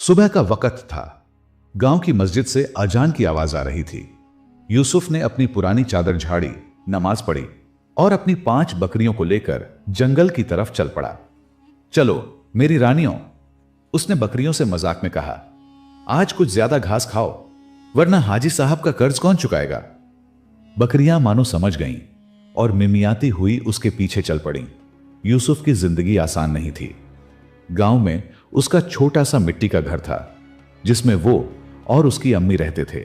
सुबह का वक्त था। गांव की मस्जिद से अजान की आवाज आ रही थी। यूसुफ ने अपनी पुरानी चादर झाड़ी, नमाज पढ़ी और अपनी 5 बकरियों को लेकर जंगल की तरफ चल पड़ा। चलो मेरी रानियों, उसने बकरियों से मजाक में कहा, आज कुछ ज्यादा घास खाओ, वरना हाजी साहब का कर्ज कौन चुकाएगा। बकरियां मानो समझ गईं और मिमियाती हुई उसके पीछे चल पड़ीं। यूसुफ की जिंदगी आसान नहीं थी। गांव में उसका छोटा सा मिट्टी का घर था जिसमें वो और उसकी अम्मी रहते थे।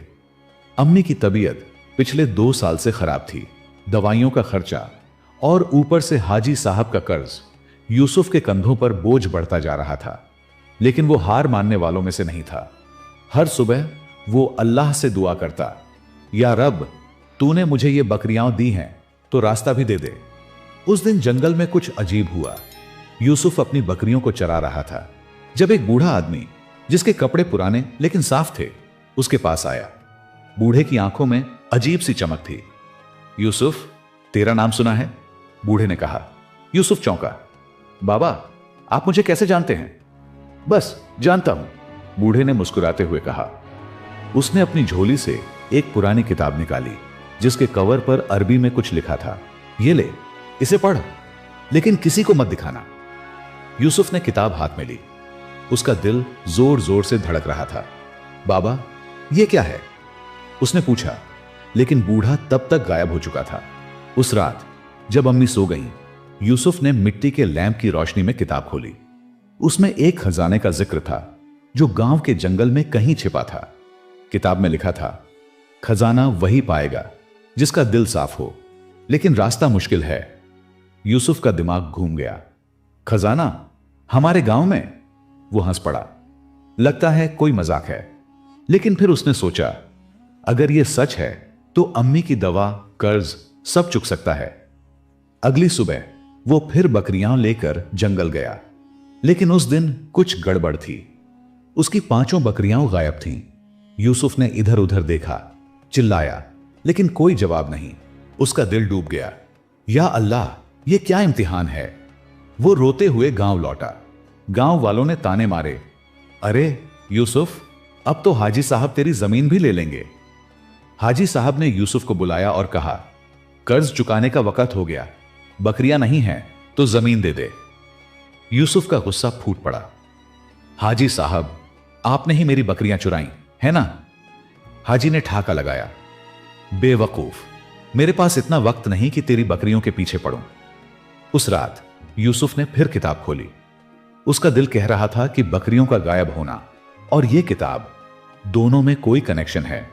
अम्मी की तबीयत पिछले 2 साल से खराब थी। दवाइयों का खर्चा और ऊपर से हाजी साहब का कर्ज, यूसुफ के कंधों पर बोझ बढ़ता जा रहा था। लेकिन वो हार मानने वालों में से नहीं था। हर सुबह वो अल्लाह से दुआ करता, या रब, तूने मुझे ये बकरियां दी हैं तो रास्ता भी दे दे। उस दिन जंगल में कुछ अजीब हुआ। यूसुफ अपनी बकरियों को चरा रहा था जब एक बूढ़ा आदमी, जिसके कपड़े पुराने लेकिन साफ थे, उसके पास आया। बूढ़े की आंखों में अजीब सी चमक थी। यूसुफ, तेरा नाम सुना है? बूढ़े ने कहा। यूसुफ चौंका। बाबा, आप मुझे कैसे जानते हैं? बस जानता हूं, बूढ़े ने मुस्कुराते हुए कहा। उसने अपनी झोली से एक पुरानी किताब निकाली जिसके कवर पर अरबी में कुछ लिखा था। ये ले, इसे पढ़, लेकिन किसी को मत दिखाना। यूसुफ ने किताब हाथ में ली। उसका दिल जोर जोर से धड़क रहा था। बाबा, ये क्या है? उसने पूछा, लेकिन बूढ़ा तब तक गायब हो चुका था। उस रात जब अम्मी सो गईं, यूसुफ ने मिट्टी के लैंप की रोशनी में किताब खोली। उसमें एक खजाने का जिक्र था जो गांव के जंगल में कहीं छिपा था। किताब में लिखा था, खजाना वही पाएगा जिसका दिल साफ हो, लेकिन रास्ता मुश्किल है। यूसुफ का दिमाग घूम गया। खजाना हमारे गांव में? वो हंस पड़ा। लगता है कोई मजाक है। लेकिन फिर उसने सोचा, अगर यह सच है तो अम्मी की दवा, कर्ज सब चुक सकता है। अगली सुबह वो फिर बकरियां लेकर जंगल गया। लेकिन उस दिन कुछ गड़बड़ थी। उसकी 5 बकरियां गायब थीं। यूसुफ ने इधर उधर देखा, चिल्लाया, लेकिन कोई जवाब नहीं। उसका दिल डूब गया। या अल्लाह, ये क्या इम्तिहान है? वो रोते हुए गांव लौटा। गांव वालों ने ताने मारे, अरे यूसुफ, अब तो हाजी साहब तेरी जमीन भी ले लेंगे। हाजी साहब ने यूसुफ को बुलाया और कहा, कर्ज चुकाने का वक्त हो गया, बकरियां नहीं हैं तो जमीन दे दे। यूसुफ का गुस्सा फूट पड़ा। हाजी साहब, आपने ही मेरी बकरियां चुराई है ना? हाजी ने ठाका लगाया। बेवकूफ, मेरे पास इतना वक्त नहीं कि तेरी बकरियों के पीछे पड़ूं। उस रात यूसुफ ने फिर किताब खोली। उसका दिल कह रहा था कि बकरियों का गायब होना और यह किताब, दोनों में कोई कनेक्शन है।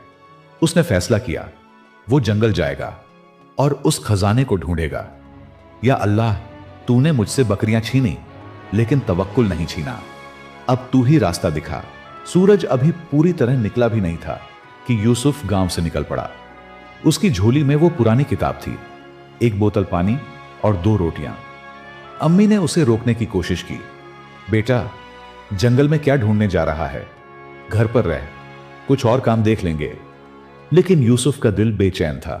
उसने फैसला किया, वो जंगल जाएगा और उस खजाने को ढूंढेगा। या अल्लाह, तूने मुझसे बकरियां छीनी, लेकिन तवक्कुल नहीं छीना। अब तू ही रास्ता दिखा। सूरज अभी पूरी तरह निकला भी नहीं था कि यूसुफ गांव से निकल पड़ा। उसकी झोली में वो पुरानी किताब थी, एक बोतल पानी और 2 रोटियां। अम्मी ने उसे रोकने की कोशिश की। बेटा, जंगल में क्या ढूंढने जा रहा है? घर पर रह, कुछ और काम देख लेंगे। लेकिन यूसुफ का दिल बेचैन था।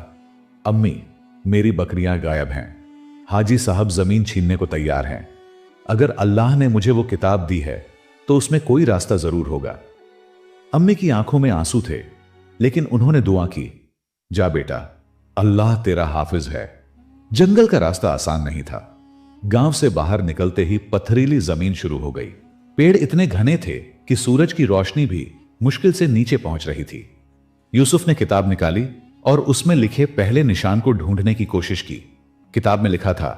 अम्मी, मेरी बकरियां गायब हैं। हाजी साहब जमीन छीनने को तैयार हैं। अगर अल्लाह ने मुझे वो किताब दी है तो उसमें कोई रास्ता जरूर होगा। अम्मी की आंखों में आंसू थे, लेकिन उन्होंने दुआ की, जा बेटा, अल्लाह तेरा हाफिज है। जंगल का रास्ता आसान नहीं था। गांव से बाहर निकलते ही पथरीली जमीन शुरू हो गई। पेड़ इतने घने थे कि सूरज की रोशनी भी मुश्किल से नीचे पहुंच रही थी। यूसुफ ने किताब निकाली और उसमें लिखे पहले निशान को ढूंढने की कोशिश की। किताब में लिखा था,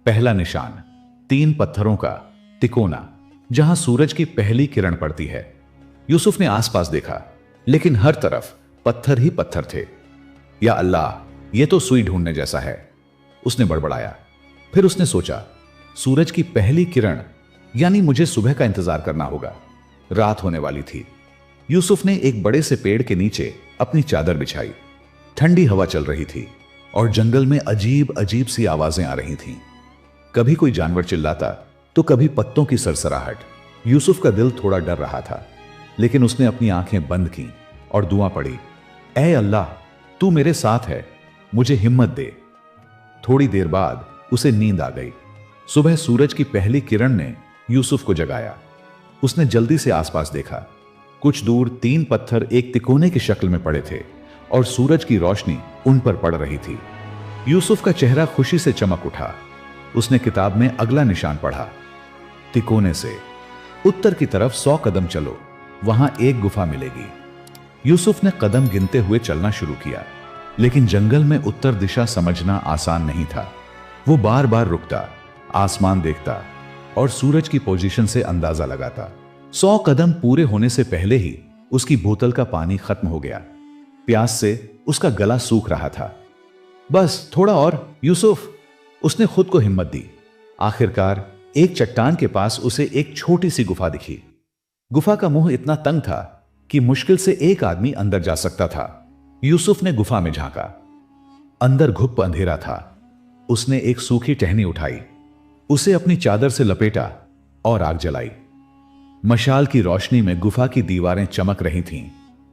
पहला निशान, 3 पत्थरों का तिकोना, जहां सूरज की पहली किरण पड़ती है। यूसुफ ने आसपास देखा, लेकिन हर तरफ पत्थर ही पत्थर थे। या अल्लाह, यह तो सुई ढूंढने जैसा है, उसने बड़बड़ाया। फिर उसने सोचा, सूरज की पहली किरण, यानी मुझे सुबह का इंतजार करना होगा। रात होने वाली थी। यूसुफ ने एक बड़े से पेड़ के नीचे अपनी चादर बिछाई। ठंडी हवा चल रही थी और जंगल में अजीब अजीब सी आवाजें आ रही थीं। कभी कोई जानवर चिल्लाता तो कभी पत्तों की सरसराहट। यूसुफ का दिल थोड़ा डर रहा था, लेकिन उसने अपनी आंखें बंद की और दुआ पढ़ी, ऐ अल्लाह, तू मेरे साथ है, मुझे हिम्मत दे। थोड़ी देर बाद उसे नींद आ गई। सुबह सूरज की पहली किरण ने यूसुफ को जगाया। उसने जल्दी से आसपास देखा। कुछ दूर 3 पत्थर एक तिकोने की शक्ल में पड़े थे और सूरज की रोशनी उन पर पड़ रही थी। यूसुफ का चेहरा खुशी से चमक उठा। उसने किताब में अगला निशान पढ़ा। तिकोने से उत्तर की तरफ 100 कदम चलो, वहां एक गुफा मिलेगी। यूसुफ ने कदम गिनते हुए चलना शुरू किया, लेकिन जंगल में उत्तर दिशा समझना आसान नहीं था। वो बार बार रुकता, आसमान देखता और सूरज की पोजीशन से अंदाजा लगाता। 100 कदम पूरे होने से पहले ही उसकी बोतल का पानी खत्म हो गया। प्यास से उसका गला सूख रहा था। बस थोड़ा और यूसुफ, उसने खुद को हिम्मत दी। आखिरकार एक चट्टान के पास उसे एक छोटी सी गुफा दिखी। गुफा का मुंह इतना तंग था कि मुश्किल से एक आदमी अंदर जा सकता था। यूसुफ ने गुफा में झांका। अंदर घुप अंधेरा था। उसने एक सूखी टहनी उठाई, उसे अपनी चादर से लपेटा और आग जलाई। मशाल की रोशनी में गुफा की दीवारें चमक रही थीं,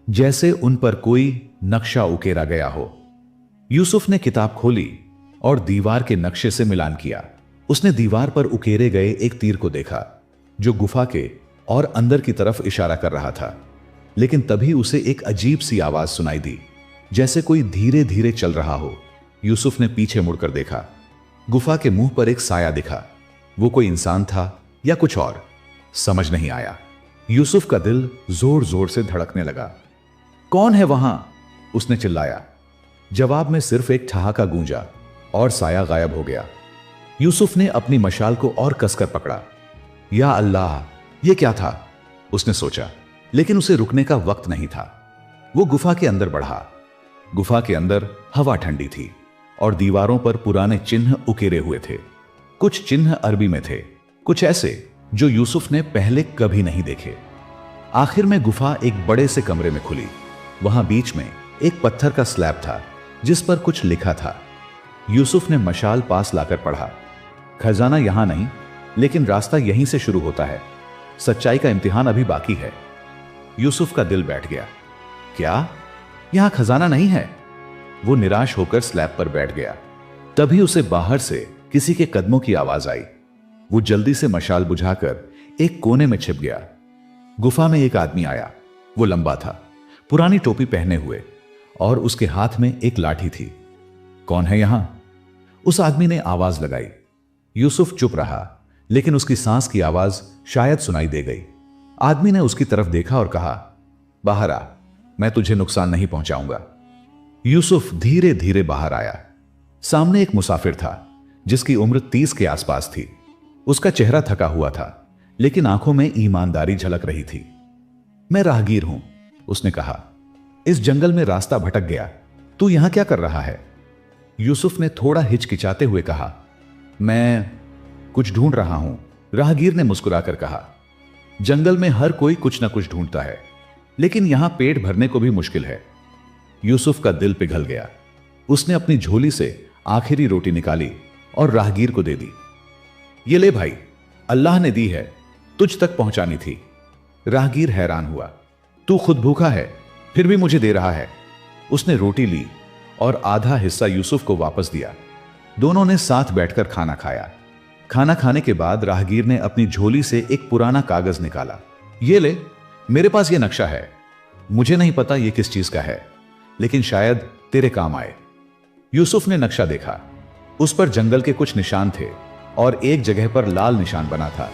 जैसे उन पर कोई नक्शा उकेरा गया हो। यूसुफ ने किताब खोली और दीवार के नक्शे से मिलान किया। उसने दीवार पर उकेरे गए एक तीर को देखा, जो गुफा के और अंदर की तरफ इशारा कर रहा था। लेकिन तभी उसे एक अजीब सी आवाज सुनाई दी, जैसे कोई धीरे धीरे चल रहा हो। यूसुफ ने पीछे मुड़कर देखा। गुफा के मुंह पर एक साया दिखा। वो कोई इंसान था या कुछ और, समझ नहीं आया। यूसुफ का दिल जोर जोर से धड़कने लगा। कौन है वहां? उसने चिल्लाया। जवाब में सिर्फ एक ठहाका गूंजा और साया गायब हो गया। यूसुफ ने अपनी मशाल को और कसकर पकड़ा। या अल्लाह, यह क्या था? उसने सोचा, लेकिन उसे रुकने का वक्त नहीं था। वो गुफा के अंदर बढ़ा। गुफा के अंदर हवा ठंडी थी और दीवारों पर पुराने चिन्ह उकेरे हुए थे। कुछ चिन्ह अरबी में थे, कुछ ऐसे जो यूसुफ ने पहले कभी नहीं देखे। आखिर में गुफा एक बड़े से कमरे में खुली। वहां बीच में एक पत्थर का स्लैब था, जिस पर कुछ लिखा था। यूसुफ ने मशाल पास लाकर पढ़ा। खजाना यहां नहीं, लेकिन रास्ता यहीं से शुरू होता है। सच्चाई का इम्तिहान अभी बाकी है। यूसुफ का दिल बैठ गया। क्या यहां खजाना नहीं है? वो निराश होकर स्लैब पर बैठ गया। तभी उसे बाहर से किसी के कदमों की आवाज आई। वो जल्दी से मशाल बुझाकर एक कोने में छिप गया। गुफा में एक आदमी आया। वो लंबा था, पुरानी टोपी पहने हुए, और उसके हाथ में एक लाठी थी। कौन है यहां? उस आदमी ने आवाज लगाई। यूसुफ चुप रहा, लेकिन उसकी सांस की आवाज शायद सुनाई दे गई। आदमी ने उसकी तरफ देखा और कहा, बाहर आ, मैं तुझे नुकसान नहीं पहुंचाऊंगा। यूसुफ धीरे धीरे बाहर आया। सामने एक मुसाफिर था, जिसकी उम्र 30 के आसपास थी। उसका चेहरा थका हुआ था, लेकिन आंखों में ईमानदारी झलक रही थी। मैं राहगीर हूं, उसने कहा। इस जंगल में रास्ता भटक गया। तू यहां क्या कर रहा है? यूसुफ ने थोड़ा हिचकिचाते हुए कहा, मैं कुछ ढूंढ रहा हूं। राहगीर ने मुस्कुराकर कहा, जंगल में हर कोई कुछ ना कुछ ढूंढता है, लेकिन यहां पेट भरने को भी मुश्किल है। यूसुफ का दिल पिघल गया। उसने अपनी झोली से आखिरी रोटी निकाली और राहगीर को दे दी। ये ले भाई, अल्लाह ने दी है, तुझ तक पहुंचानी थी। राहगीर हैरान हुआ। तू खुद भूखा है, फिर भी मुझे दे रहा है। उसने रोटी ली और आधा हिस्सा यूसुफ को वापस दिया। दोनों ने साथ बैठकर खाना खाया। खाना खाने के बाद राहगीर ने अपनी झोली से एक पुराना कागज निकाला। ये ले, मेरे पास ये नक्शा है। मुझे नहीं पता ये किस चीज का है, लेकिन शायद तेरे काम आए। यूसुफ ने नक्शा देखा। उस पर जंगल के कुछ निशान थे और एक जगह पर लाल निशान बना था,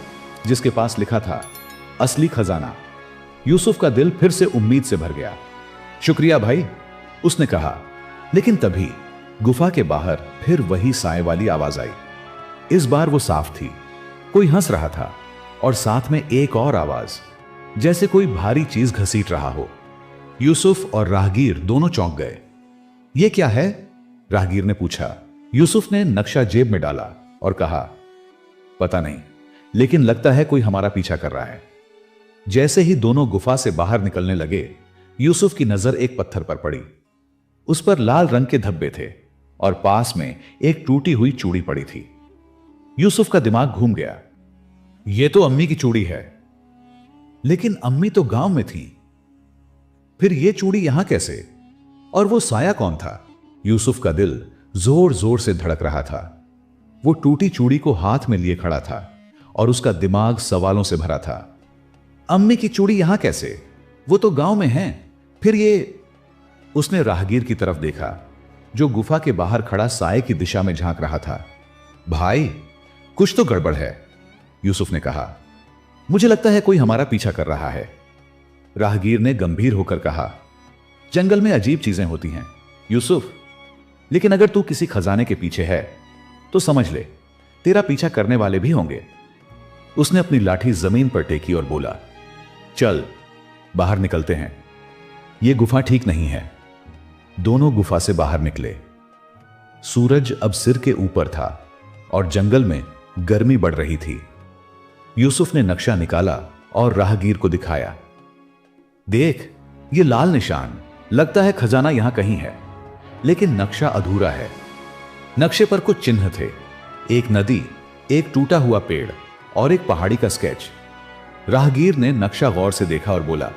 जिसके पास लिखा था, असली खजाना। यूसुफ का दिल फिर से उम्मीद से भर गया। शुक्रिया भाई, उसने कहा। लेकिन तभी गुफा के बाहर फिर वही साए वाली आवाज आई। इस बार वो साफ थी। कोई हंस रहा था और साथ में एक और आवाज, जैसे कोई भारी चीज घसीट रहा हो। यूसुफ और राहगीर दोनों चौंक गए। ये क्या है? राहगीर ने पूछा। यूसुफ ने नक्शा जेब में डाला और कहा, पता नहीं, लेकिन लगता है कोई हमारा पीछा कर रहा है। जैसे ही दोनों गुफा से बाहर निकलने लगे, यूसुफ की नजर एक पत्थर पर पड़ी। उस पर लाल रंग के धब्बे थे और पास में एक टूटी हुई चूड़ी पड़ी थी। यूसुफ का दिमाग घूम गया। यह तो अम्मी की चूड़ी है, लेकिन अम्मी तो गांव में थी। फिर यह चूड़ी यहां कैसे? और वो साया कौन था? यूसुफ का दिल जोर जोर से धड़क रहा था। वो टूटी चूड़ी को हाथ में लिए खड़ा था और उसका दिमाग सवालों से भरा था। अम्मी की चूड़ी यहां कैसे? वो तो गांव में है। फिर ये? उसने राहगीर की तरफ देखा जो गुफा के बाहर खड़ा साए की दिशा में झांक रहा था। भाई, कुछ तो गड़बड़ है, यूसुफ ने कहा। मुझे लगता है कोई हमारा पीछा कर रहा है। राहगीर ने गंभीर होकर कहा, जंगल में अजीब चीजें होती हैं यूसुफ, लेकिन अगर तू किसी खजाने के पीछे है तो समझ ले तेरा पीछा करने वाले भी होंगे। उसने अपनी लाठी जमीन पर टेकी और बोला, चल बाहर निकलते हैं, यह गुफा ठीक नहीं है। दोनों गुफा से बाहर निकले। सूरज अब सिर के ऊपर था और जंगल में गर्मी बढ़ रही थी। यूसुफ ने नक्शा निकाला और राहगीर को दिखाया। देख, ये लाल निशान, लगता है खजाना यहां कहीं है, लेकिन नक्शा अधूरा है। नक्शे पर कुछ चिन्ह थे, एक नदी, एक टूटा हुआ पेड़ और एक पहाड़ी का स्केच। राहगीर ने नक्शा गौर से देखा और बोला,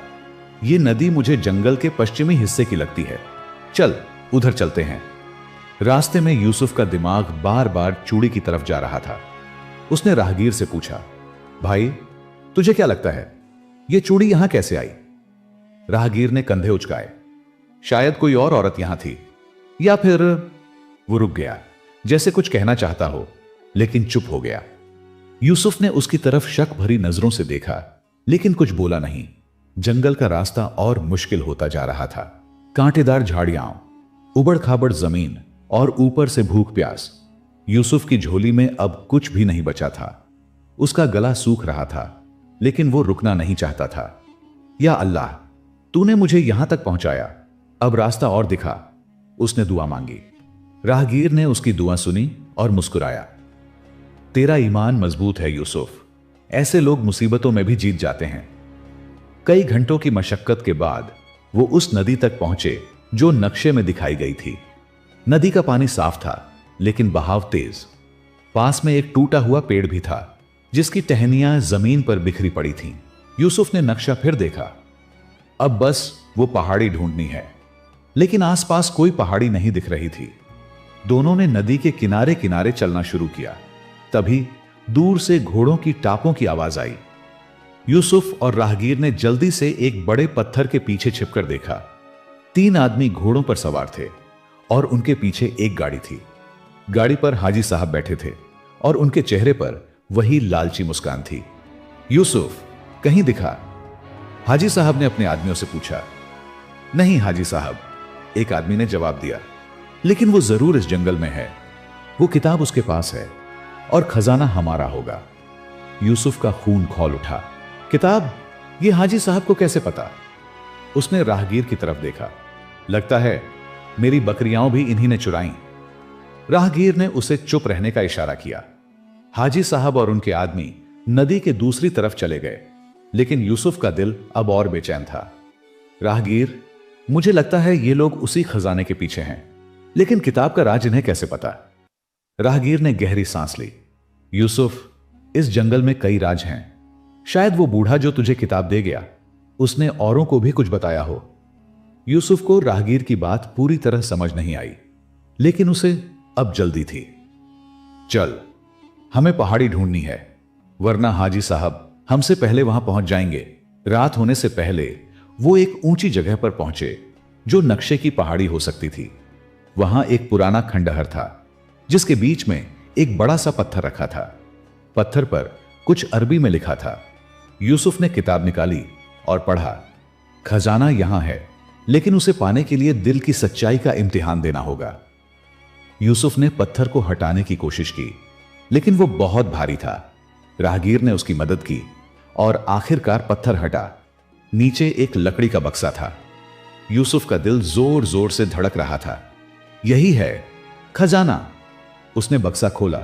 यह नदी मुझे जंगल के पश्चिमी हिस्से की लगती है, चल उधर चलते हैं। रास्ते में यूसुफ का दिमाग बार बार चूड़ी की तरफ जा रहा था। उसने राहगीर से पूछा, भाई तुझे क्या लगता है यह चूड़ी यहां कैसे आई? राहगीर ने कंधे उचकाए। शायद कोई और औरत यहां थी, या फिर। वो रुक गया, जैसे कुछ कहना चाहता हो, लेकिन चुप हो गया। यूसुफ ने उसकी तरफ शक भरी नजरों से देखा, लेकिन कुछ बोला नहीं। जंगल का रास्ता और मुश्किल होता जा रहा था। कांटेदार झाड़ियां, उबड़ खाबड़ जमीन और ऊपर से भूख प्यास। यूसुफ की झोली में अब कुछ भी नहीं बचा था। उसका गला सूख रहा था, लेकिन वो रुकना नहीं चाहता था। या अल्लाह, तूने मुझे यहां तक पहुंचाया, अब रास्ता और दिखा, उसने दुआ मांगी। राहगीर ने उसकी दुआ सुनी और मुस्कुराया। तेरा ईमान मजबूत है यूसुफ, ऐसे लोग मुसीबतों में भी जीत जाते हैं। कई घंटों की मशक्कत के बाद वो उस नदी तक पहुंचे जो नक्शे में दिखाई गई थी। नदी का पानी साफ था, लेकिन बहाव तेज। पास में एक टूटा हुआ पेड़ भी था, जिसकी टहनियां जमीन पर बिखरी पड़ी थीं। यूसुफ ने नक्शा फिर देखा। अब बस वो पहाड़ी ढूंढनी है, लेकिन आसपास कोई पहाड़ी नहीं दिख रही थी। दोनों ने नदी के किनारे किनारे चलना शुरू किया। तभी दूर से घोड़ों की टापों की आवाज आई। यूसुफ और राहगीर ने जल्दी से एक बड़े पत्थर के पीछे छिपकर देखा। 3 आदमी घोड़ों पर सवार थे और उनके पीछे एक गाड़ी थी। गाड़ी पर हाजी साहब बैठे थे और उनके चेहरे पर वही लालची मुस्कान थी। यूसुफ, कहीं दिखा? हाजी साहब ने अपने आदमियों से पूछा। नहीं हाजी साहब, एक आदमी ने जवाब दिया, लेकिन वो जरूर इस जंगल में है। वो किताब उसके पास है और खजाना हमारा होगा। यूसुफ का खून खौल उठा। किताब? ये हाजी साहब को कैसे पता? उसने राहगीर की तरफ देखा। लगता है मेरी बकरियां भी इन्हीं ने चुराई। राहगीर ने उसे चुप रहने का इशारा किया। हाजी साहब और उनके आदमी नदी के दूसरी तरफ चले गए, लेकिन यूसुफ का दिल अब और बेचैन था। राहगीर, मुझे लगता है ये लोग उसी खजाने के पीछे हैं, लेकिन किताब का राज इन्हें कैसे पता? राहगीर ने गहरी सांस ली। यूसुफ, इस जंगल में कई राज हैं। शायद वो बूढ़ा जो तुझे किताब दे गया, उसने औरों को भी कुछ बताया हो। यूसुफ को राहगीर की बात पूरी तरह समझ नहीं आई, लेकिन उसे अब जल्दी थी। चल, हमें पहाड़ी ढूंढनी है, वरना हाजी साहब हमसे पहले वहां पहुंच जाएंगे। रात होने से पहले वो एक ऊंची जगह पर पहुंचे जो नक्शे की पहाड़ी हो सकती थी। वहां एक पुराना खंडहर था, जिसके बीच में एक बड़ा सा पत्थर रखा था। पत्थर पर कुछ अरबी में लिखा था। यूसुफ ने किताब निकाली और पढ़ा। खजाना यहां है, लेकिन उसे पाने के लिए दिल की सच्चाई का इम्तिहान देना होगा। यूसुफ ने पत्थर को हटाने की कोशिश की, लेकिन वो बहुत भारी था। राहगीर ने उसकी मदद की और आखिरकार पत्थर हटा। नीचे एक लकड़ी का बक्सा था। यूसुफ का दिल जोर जोर से धड़क रहा था। यही है खजाना। उसने बक्सा खोला,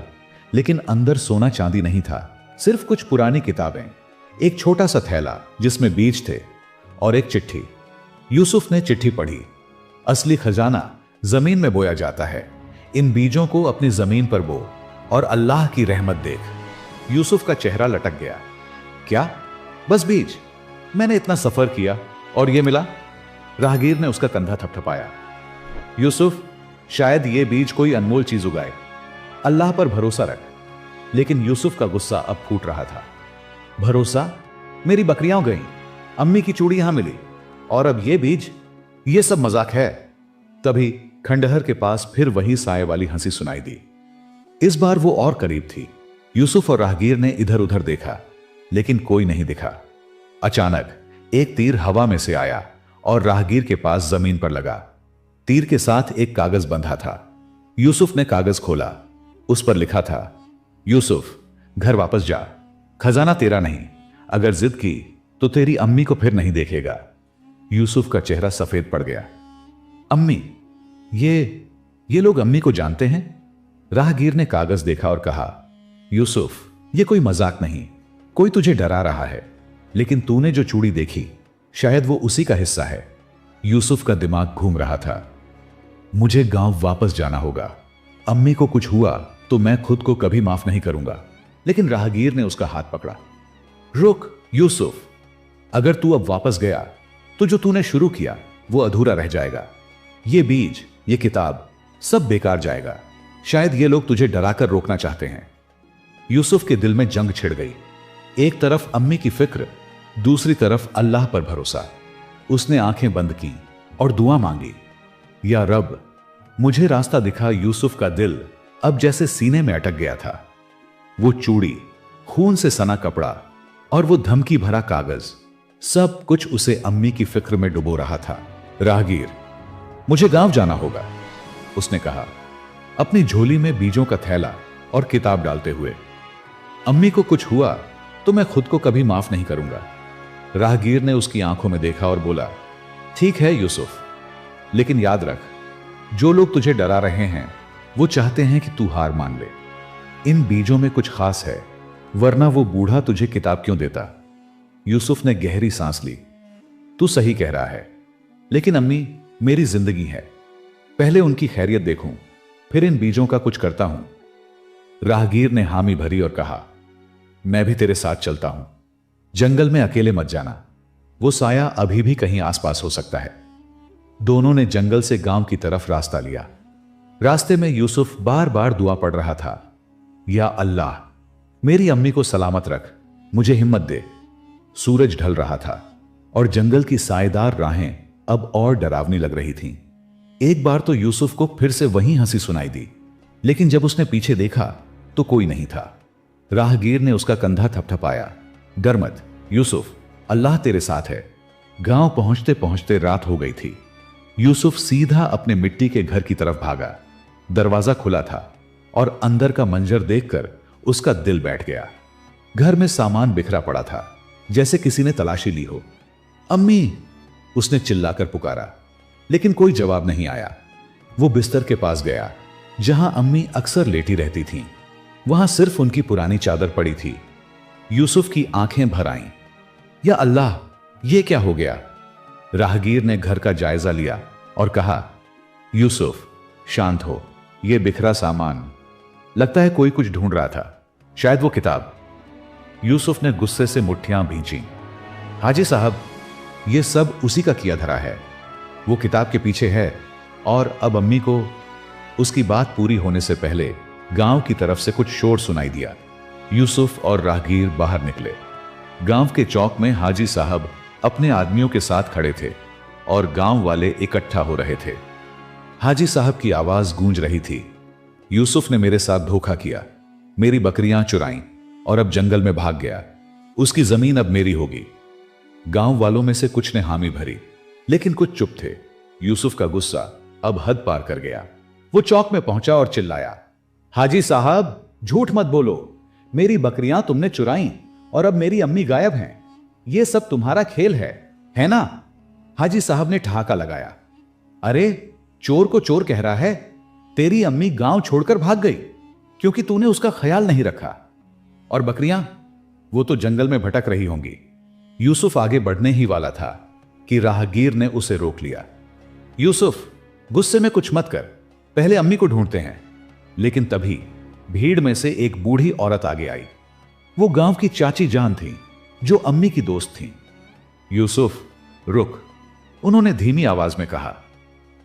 लेकिन अंदर सोना चांदी नहीं था, सिर्फ कुछ पुरानी किताबें, एक छोटा सा थैला जिसमें बीज थे और एक चिट्ठी। यूसुफ ने चिट्ठी पढ़ी। असली खजाना जमीन में बोया जाता है, इन बीजों को अपनी जमीन पर बो और अल्लाह की रहमत देख। यूसुफ का चेहरा लटक गया। क्या? बस बीज? मैंने इतना सफर किया और ये मिला? राहगीर ने उसका कंधा थपथपाया। यूसुफ, शायद ये बीज कोई अनमोल चीज उगाए, अल्लाह पर भरोसा रख। लेकिन यूसुफ का गुस्सा अब फूट रहा था। भरोसा? मेरी बकरियां गईं, अम्मी की चूड़ी यहां मिली, और अब ये बीज, ये सब मजाक है। तभी खंडहर के पास फिर वही साए वाली हंसी सुनाई दी। इस बार वो और करीब थी। यूसुफ और राहगीर ने इधर उधर देखा, लेकिन कोई नहीं दिखा। अचानक एक तीर हवा में से आया और राहगीर के पास जमीन पर लगा। तीर के साथ एक कागज बंधा था। यूसुफ ने कागज खोला। उस पर लिखा था, यूसुफ, घर वापस जा, खजाना तेरा नहीं, अगर जिद की तो तेरी अम्मी को फिर नहीं देखेगा। यूसुफ का चेहरा सफेद पड़ गया। अम्मी, ये लोग अम्मी को जानते हैं? राहगीर ने कागज देखा और कहा, यूसुफ, ये कोई मजाक नहीं, कोई तुझे डरा रहा है, लेकिन तूने जो चूड़ी देखी शायद वो उसी का हिस्सा है। यूसुफ का दिमाग घूम रहा था। मुझे गांव वापस जाना होगा, अम्मी को कुछ हुआ तो मैं खुद को कभी माफ नहीं करूंगा। लेकिन राहगीर ने उसका हाथ पकड़ा। रुक यूसुफ, अगर तू अब वापस गया तो जो तूने शुरू किया वो अधूरा रह जाएगा। ये बीज, ये किताब, सब बेकार जाएगा। शायद ये लोग तुझे डराकर रोकना चाहते हैं। यूसुफ के दिल में जंग छिड़ गई। एक तरफ अम्मी की फिक्र, दूसरी तरफ अल्लाह पर भरोसा। उसने आंखें बंद की और दुआ मांगी, या रब, मुझे रास्ता दिखा। यूसुफ का दिल अब जैसे सीने में अटक गया था। वो चूड़ी, खून से सना कपड़ा और वो धमकी भरा कागज, सब कुछ उसे अम्मी की फिक्र में डुबो रहा था। राहगीर, मुझे गांव जाना होगा, उसने कहा, अपनी झोली में बीजों का थैला और किताब डालते हुए। अम्मी को कुछ हुआ तो मैं खुद को कभी माफ नहीं करूंगा। राहगीर ने उसकी आंखों में देखा और बोला, ठीक है यूसुफ, लेकिन याद रख, जो लोग तुझे डरा रहे हैं वो चाहते हैं कि तू हार मान ले। इन बीजों में कुछ खास है, वरना वो बूढ़ा तुझे किताब क्यों देता? यूसुफ ने गहरी सांस ली। तू सही कह रहा है, लेकिन अम्मी मेरी जिंदगी है, पहले उनकी खैरियत देखूं, फिर इन बीजों का कुछ करता हूं। राहगीर ने हामी भरी और कहा, मैं भी तेरे साथ चलता हूं। जंगल में अकेले मत जाना, वो साया अभी भी कहीं आसपास हो सकता है। दोनों ने जंगल से गांव की तरफ रास्ता लिया। रास्ते में यूसुफ बार बार दुआ पढ़ रहा था, या अल्लाह, मेरी अम्मी को सलामत रख, मुझे हिम्मत दे। सूरज ढल रहा था और जंगल की साएदार राहें अब और डरावनी लग रही थीं। एक बार तो यूसुफ को फिर से वही हंसी सुनाई दी, लेकिन जब उसने पीछे देखा तो कोई नहीं था। राहगीर ने उसका कंधा थपथपाया। डर मत यूसुफ, अल्लाह तेरे साथ है। गांव पहुंचते पहुंचते रात हो गई थी। यूसुफ सीधा अपने मिट्टी के घर की तरफ भागा। दरवाजा खुला था और अंदर का मंजर देखकर उसका दिल बैठ गया। घर में सामान बिखरा पड़ा था, जैसे किसी ने तलाशी ली हो। अम्मी, उसने चिल्लाकर पुकारा, लेकिन कोई जवाब नहीं आया। वो बिस्तर के पास गया जहां अम्मी अक्सर लेटी रहती थीं। वहां सिर्फ उनकी पुरानी चादर पड़ी थी। यूसुफ की आंखें भर आईं। या अल्लाह, ये क्या हो गया? राहगीर ने घर का जायजा लिया और कहा, यूसुफ, शांत हो, यह बिखरा सामान, लगता है कोई कुछ ढूंढ रहा था, शायद वो किताब। यूसुफ ने गुस्से से मुट्ठियां भींची। हाजी साहब, यह सब उसी का किया धरा है, वो किताब के पीछे है, और अब अम्मी को। उसकी बात पूरी होने से पहले गांव की तरफ से कुछ शोर सुनाई दिया। यूसुफ और राहगीर बाहर निकले। गांव के चौक में हाजी साहब अपने आदमियों के साथ खड़े थे और गांव वाले इकट्ठा हो रहे थे। हाजी साहब की आवाज गूंज रही थी, यूसुफ ने मेरे साथ धोखा किया, मेरी बकरियां चुराईं और अब जंगल में भाग गया। उसकी जमीन अब मेरी होगी। गांव वालों में से कुछ ने हामी भरी, लेकिन कुछ चुप थे। यूसुफ का गुस्सा अब हद पार कर गया। वो चौक में पहुंचा और चिल्लाया, हाजी साहब, झूठ मत बोलो, मेरी बकरियां तुमने चुराई और अब मेरी अम्मी गायब हैं। यह सब तुम्हारा खेल है ना? हाजी साहब ने ठहाका लगाया, अरे चोर को चोर कह रहा है? तेरी अम्मी गांव छोड़कर भाग गई क्योंकि तूने उसका ख्याल नहीं रखा। और बकरियां, वो तो जंगल में भटक रही होंगी। यूसुफ आगे बढ़ने ही वाला था कि राहगीर ने उसे रोक लिया। यूसुफ, गुस्से में कुछ मत कर, पहले अम्मी को ढूंढते हैं। लेकिन तभी भीड़ में से एक बूढ़ी औरत आगे आई। वो गांव की चाची जान थी, जो अम्मी की दोस्त थी। यूसुफ, रुक, उन्होंने धीमी आवाज में कहा,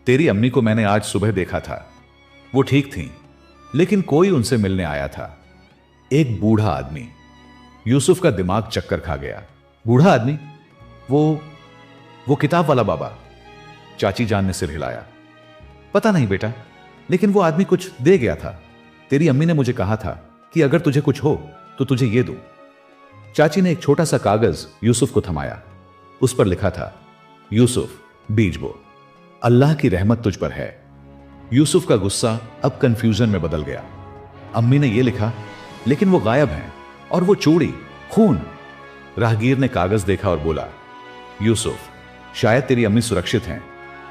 तेरी अम्मी को मैंने आज सुबह देखा था, वो ठीक थी, लेकिन कोई उनसे मिलने आया था, एक बूढ़ा आदमी। यूसुफ का दिमाग चक्कर खा गया। बूढ़ा आदमी? वो किताब वाला बाबा? चाची जान ने सिर हिलाया। पता नहीं बेटा, लेकिन वो आदमी कुछ दे गया था। तेरी अम्मी ने मुझे कहा था कि अगर तुझे कुछ हो तो तुझे ये दूं। चाची ने एक छोटा सा कागज यूसुफ को थमाया। उस पर लिखा था, यूसुफ, बीज बो, अल्लाह की रहमत तुझ पर है। यूसुफ का गुस्सा अब कंफ्यूजन में बदल गया। अम्मी ने यह लिखा, लेकिन वो गायब हैं, और वो चूड़ी, खून। राहगीर ने कागज देखा और बोला, यूसुफ, शायद तेरी अम्मी सुरक्षित हैं।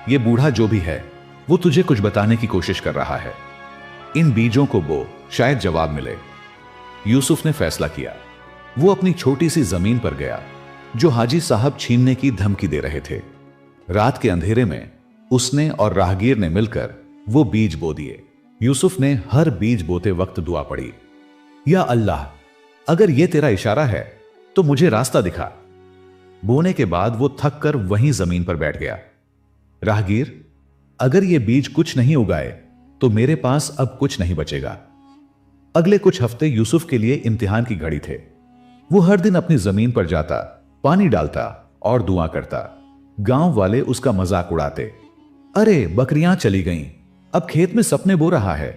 ये बूढ़ा जो भी है वो तुझे कुछ बताने की कोशिश कर रहा है। इन बीजों को बो, शायद जवाब मिले। यूसुफ ने फैसला किया। वो अपनी छोटी सी जमीन पर गया जो हाजी साहब छीनने की धमकी दे रहे थे। रात के अंधेरे में उसने और राहगीर ने मिलकर वो बीज बो दिए। यूसुफ ने हर बीज बोते वक्त दुआ पड़ी, या अल्लाह, अगर ये तेरा इशारा है तो मुझे रास्ता दिखा। बोने के बाद वो थक कर वहीं जमीन पर बैठ गया। राहगीर, अगर ये बीज कुछ नहीं उगाए तो मेरे पास अब कुछ नहीं बचेगा। अगले कुछ हफ्ते यूसुफ के लिए इम्तिहान की घड़ी थे। वो हर दिन अपनी जमीन पर जाता, पानी डालता और दुआ करता। गांव वाले उसका मजाक उड़ाते, अरे बकरियां चली गईं, अब खेत में सपने बो रहा है।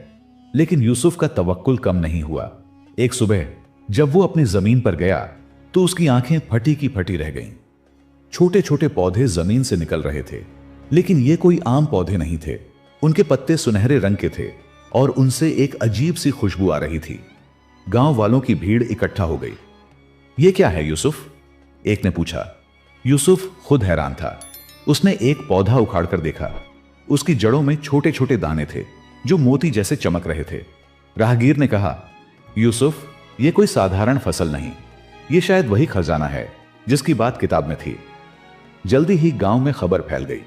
लेकिन यूसुफ का तवक्कुल कम नहीं हुआ। एक सुबह जब वो अपनी जमीन पर गया तो उसकी आंखें फटी की फटी रह गईं। छोटे छोटे पौधे जमीन से निकल रहे थे, लेकिन ये कोई आम पौधे नहीं थे। उनके पत्ते सुनहरे रंग के थे और उनसे एक अजीब सी खुशबू आ रही थी। गांव वालों की भीड़ इकट्ठा हो गई। ये क्या है यूसुफ? एक ने पूछा। यूसुफ खुद हैरान था। उसने एक पौधा उखाड़कर देखा। उसकी जड़ों में छोटे छोटे दाने थे जो मोती जैसे चमक रहे थे। राहगीर ने कहा, यूसुफ, ये कोई साधारण फसल नहीं, ये शायद वही खजाना है जिसकी बात किताब में थी। जल्दी ही गांव में खबर फैल गई।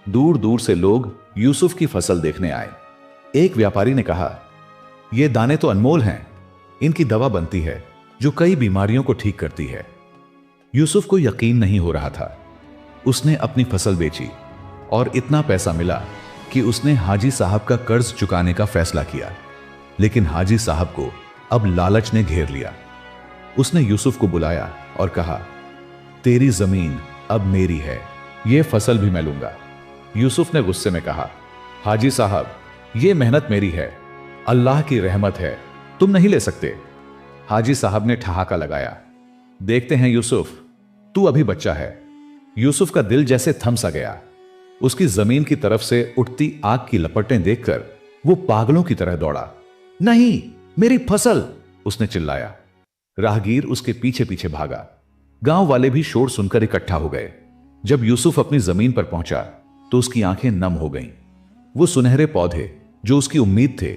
दूर दूर से लोग यूसुफ की फसल देखने आए। एक व्यापारी ने कहा, ये दाने तो अनमोल हैं, इनकी दवा बनती है जो कई बीमारियों को ठीक करती है। यूसुफ को यकीन नहीं हो रहा था। उसने अपनी फसल बेची और इतना पैसा मिला कि उसने हाजी साहब का कर्ज चुकाने का फैसला किया। लेकिन हाजी साहब को अब लालच ने घेर लिया। उसने यूसुफ को बुलाया और कहा, तेरी जमीन अब मेरी है, यह फसल भी मैं लूंगा। यूसुफ ने गुस्से में कहा, हाजी साहब, यह मेहनत मेरी है, अल्लाह की रहमत है, तुम नहीं ले सकते। हाजी साहब ने ठहाका लगाया, देखते हैं यूसुफ, तू अभी बच्चा है। यूसुफ का दिल जैसे थम सा गया। उसकी जमीन की तरफ से उठती आग की लपटें देखकर वो पागलों की तरह दौड़ा। नहीं, मेरी फसल, उसने चिल्लाया। राहगीर उसके पीछे पीछे भागा। गांव वाले भी शोर सुनकर इकट्ठा हो गए। जब यूसुफ अपनी जमीन पर पहुंचा तो उसकी आंखें नम हो गईं। वो सुनहरे पौधे जो उसकी उम्मीद थे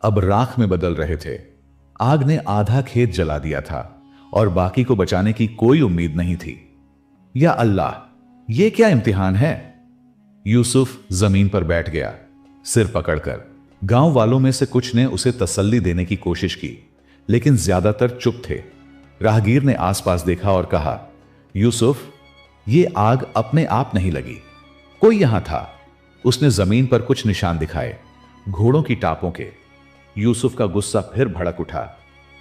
अब राख में बदल रहे थे। आग ने आधा खेत जला दिया था और बाकी को बचाने की कोई उम्मीद नहीं थी। या अल्लाह, ये क्या इम्तिहान है? यूसुफ जमीन पर बैठ गया, सिर पकड़कर। गांव वालों में से कुछ ने उसे तसल्ली देने की कोशिश की, लेकिन ज्यादातर चुप थे। राहगीर ने आसपास देखा और कहा, यूसुफ, ये आग अपने आप नहीं लगी, कोई यहां था। उसने जमीन पर कुछ निशान दिखाए, घोड़ों की टापों के। यूसुफ का गुस्सा फिर भड़क उठा।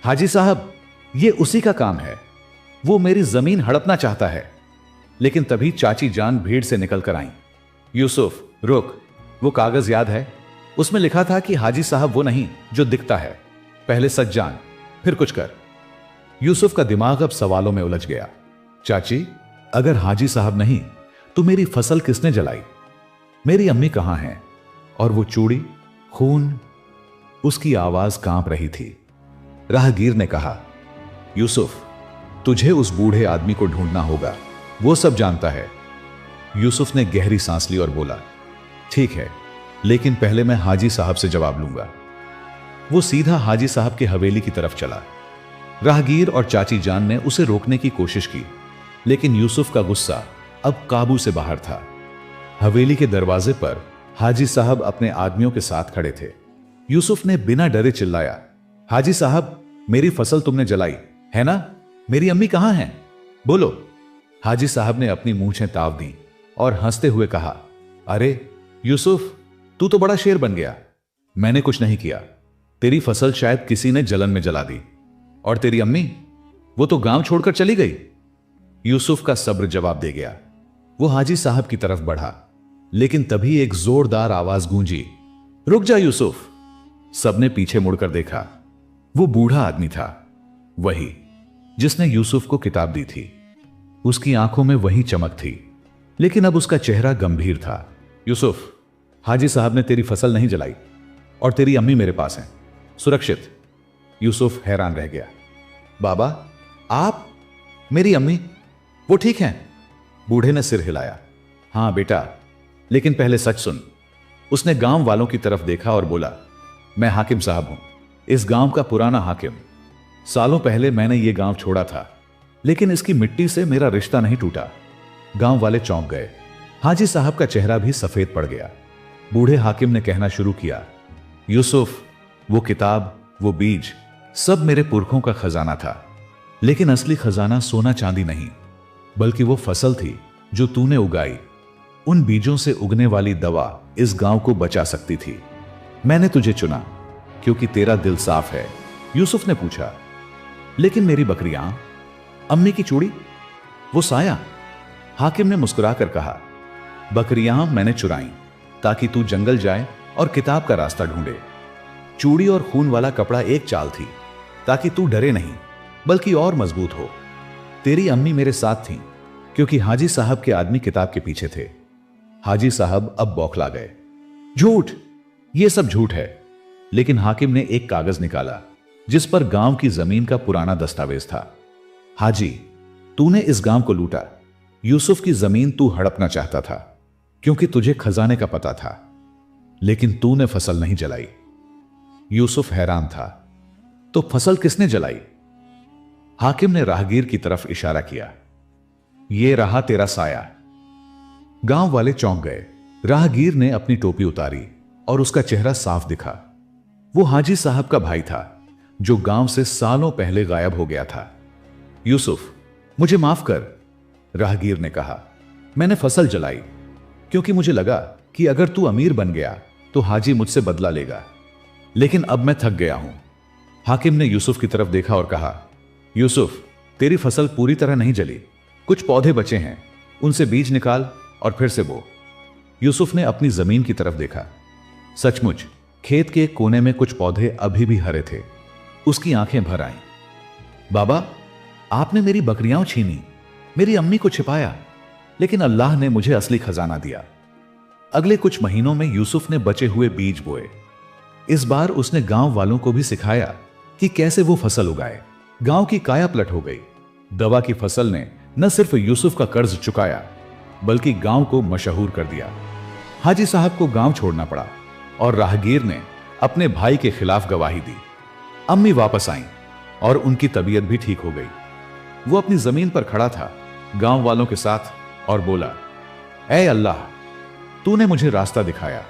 हाजी साहब, ये उसी का काम है, वो मेरी जमीन हड़पना चाहता है। लेकिन तभी चाची जान भीड़ से निकलकर आई। यूसुफ, रुक, वो कागज याद है? उसमें लिखा था कि हाजी साहब वो नहीं जो दिखता है, पहले सच जान, फिर कुछ कर। यूसुफ का दिमाग अब सवालों में उलझ गया। चाची, अगर हाजी साहब नहीं तो मेरी फसल किसने जलाई? मेरी अम्मी कहां हैं? और वो चूड़ी, खून? उसकी आवाज कांप रही थी। राहगीर ने कहा, यूसुफ, तुझे उस बूढ़े आदमी को ढूंढना होगा, वो सब जानता है। यूसुफ ने गहरी सांस ली और बोला, ठीक है, लेकिन पहले मैं हाजी साहब से जवाब लूंगा। वो सीधा हाजी साहब की हवेली की तरफ चला। राहगीर और चाची जान ने उसे रोकने की कोशिश की, लेकिन यूसुफ का गुस्सा अब काबू से बाहर था। हवेली के दरवाजे पर हाजी साहब अपने आदमियों के साथ खड़े थे। यूसुफ ने बिना डरे चिल्लाया, हाजी साहब, मेरी फसल तुमने जलाई है ना? मेरी अम्मी कहां हैं? बोलो। हाजी साहब ने अपनी मूंछें ताव दी और हंसते हुए कहा, अरे यूसुफ, तू तो बड़ा शेर बन गया। मैंने कुछ नहीं किया, तेरी फसल शायद किसी ने जलन में जला दी। और तेरी अम्मी, वो तो गांव छोड़कर चली गई। यूसुफ का सब्र जवाब दे गया। वो हाजी साहब की तरफ बढ़ा, लेकिन तभी एक जोरदार आवाज गूंजी, रुक जा यूसुफ। सबने पीछे मुड़कर देखा। वो बूढ़ा आदमी था, वही जिसने यूसुफ को किताब दी थी। उसकी आंखों में वही चमक थी, लेकिन अब उसका चेहरा गंभीर था। यूसुफ, हाजी साहब ने तेरी फसल नहीं जलाई और तेरी अम्मी मेरे पास हैं, सुरक्षित। यूसुफ हैरान रह गया। बाबा, आप? मेरी अम्मी? वो ठीक हैं? बूढ़े ने सिर हिलाया। हां बेटा, लेकिन पहले सच सुन। उसने गांव वालों की तरफ देखा और बोला, मैं हाकिम साहब हूं, इस गांव का पुराना हाकिम। सालों पहले मैंने ये गांव छोड़ा था, लेकिन इसकी मिट्टी से मेरा रिश्ता नहीं टूटा। गांव वाले चौंक गए। हाजी साहब का चेहरा भी सफेद पड़ गया। बूढ़े हाकिम ने कहना शुरू किया, यूसुफ, वो किताब, वो बीज, सब मेरे पुरखों का खजाना था, लेकिन असली खजाना सोना चांदी नहीं, बल्कि वो फसल थी जो तूने उगाई। उन बीजों से उगने वाली दवा इस गांव को बचा सकती थी। मैंने तुझे चुना क्योंकि तेरा दिल साफ है। यूसुफ ने पूछा, लेकिन मेरी बकरियां, अम्मी की चूड़ी, वो साया? हाकिम ने मुस्कुराकर कहा, बकरियां मैंने चुराई ताकि तू जंगल जाए और किताब का रास्ता ढूंढे। चूड़ी और खून वाला कपड़ा एक चाल थी ताकि तू डरे नहीं, बल्कि और मजबूत हो। तेरी अम्मी मेरे साथ थी क्योंकि हाजी साहब के आदमी किताब के पीछे थे। हाजी साहब अब बौखला गए। झूठ, यह सब झूठ है। लेकिन हाकिम ने एक कागज निकाला जिस पर गांव की जमीन का पुराना दस्तावेज था। हाजी, तूने इस गांव को लूटा। यूसुफ की जमीन तू हड़पना चाहता था क्योंकि तुझे खजाने का पता था, लेकिन तूने फसल नहीं जलाई। यूसुफ हैरान था, तो फसल किसने जलाई? हाकिम ने राहगीर की तरफ इशारा किया। यह रहा तेरा साया। गांव वाले चौंक गए। राहगीर ने अपनी टोपी उतारी और उसका चेहरा साफ दिखा। वो हाजी साहब का भाई था जो गांव से सालों पहले गायब हो गया था। यूसुफ, मुझे माफ कर, राहगीर ने कहा। मैंने फसल जलाई क्योंकि मुझे लगा कि अगर तू अमीर बन गया तो हाजी मुझसे बदला लेगा, लेकिन अब मैं थक गया हूं। हाकिम ने यूसुफ की तरफ देखा और कहा, यूसुफ, तेरी फसल पूरी तरह नहीं जली, कुछ पौधे बचे हैं, उनसे बीज निकाल और फिर से बो। यूसुफ ने अपनी जमीन की तरफ देखा। सचमुच खेत के एक कोने में कुछ पौधे अभी भी हरे थे। उसकी आंखें भर आईं। बाबा, आपने मेरी बकरियां छीनी, मेरी अम्मी को छिपाया, लेकिन अल्लाह ने मुझे असली खजाना दिया। अगले कुछ महीनों में यूसुफ ने बचे हुए बीज बोए। इस बार उसने गांव वालों को भी सिखाया कि कैसे वो फसल उगाए। गांव की काया पलट हो गई। दवा की फसल ने न सिर्फ यूसुफ का कर्ज चुकाया, बल्कि गांव को मशहूर कर दिया। हाजी साहब को गांव छोड़ना पड़ा और राहगीर ने अपने भाई के खिलाफ गवाही दी। अम्मी वापस आईं और उनकी तबीयत भी ठीक हो गई। वो अपनी जमीन पर खड़ा था गांव वालों के साथ और बोला, ऐ अल्लाह, तूने मुझे रास्ता दिखाया,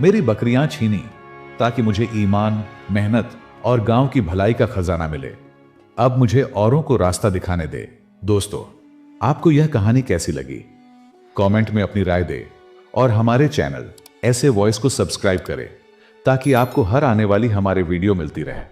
मेरी बकरियां छीनी ताकि मुझे ईमान, मेहनत और गांव की भलाई का खजाना मिले। अब मुझे औरों को रास्ता दिखाने दे। दोस्तों, आपको यह कहानी कैसी लगी? कमेंट में अपनी राय दे और हमारे चैनल ऐसे वॉइस को सब्सक्राइब करें ताकि आपको हर आने वाली हमारे वीडियो मिलती रहे।